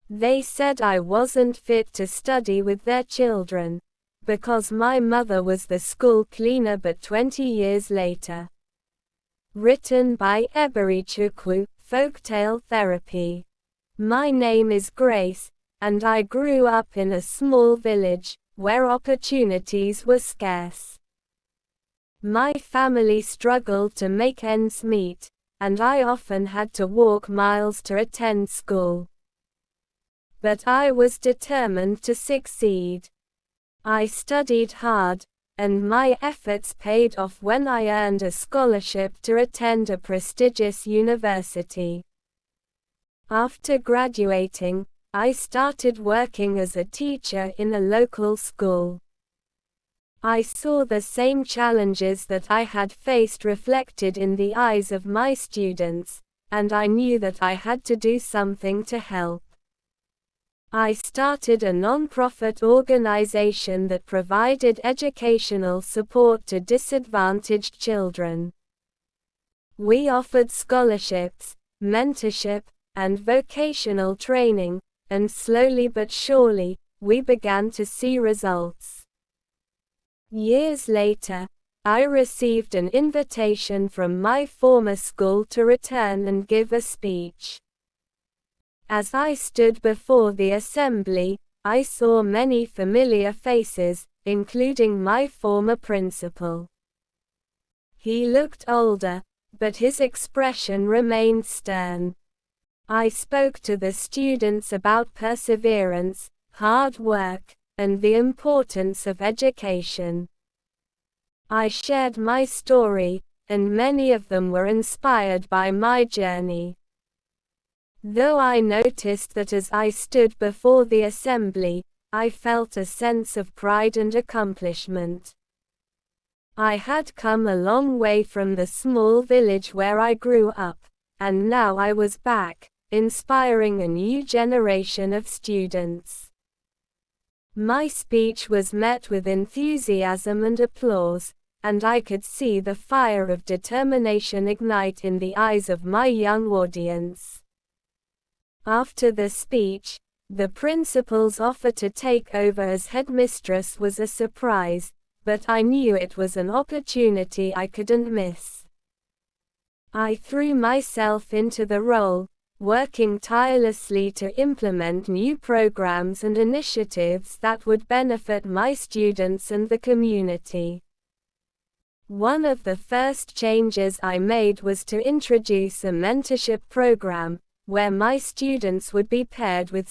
They said I wasn't fit to study with their children, because my mother was the school cleaner. But 20 years later. Written by Eberichukwu, Folktale Therapy. My name is Grace, and I grew up in a small village, where opportunities were scarce. My family struggled to make ends meet, and I often had to walk miles to attend school. But I was determined to succeed. I studied hard, and my efforts paid off when I earned a scholarship to attend a prestigious university. After graduating, I started working as a teacher in a local school. I saw the same challenges that I had faced reflected in the eyes of my students, and I knew that I had to do something to help. I started a non-profit organization that provided educational support to disadvantaged children. We offered scholarships, mentorship, and vocational training, and slowly but surely, we began to see results. Years later, I received an invitation from my former school to return and give a speech. As I stood before the assembly, I saw many familiar faces, including my former principal. He looked older, but his expression remained stern. I spoke to the students about perseverance, hard work, and the importance of education. I shared my story, and many of them were inspired by my journey. Though I noticed that as I stood before the assembly, I felt a sense of pride and accomplishment. I had come a long way from the small village where I grew up, and now I was back, inspiring a new generation of students. My speech was met with enthusiasm and applause, and I could see the fire of determination ignite in the eyes of my young audience. After the speech, the principal's offer to take over as headmistress was a surprise, but I knew it was an opportunity I couldn't miss. I threw myself into the role, working tirelessly to implement new programs and initiatives that would benefit my students and the community. One of the first changes I made was to introduce a mentorship program, where my students would be paired with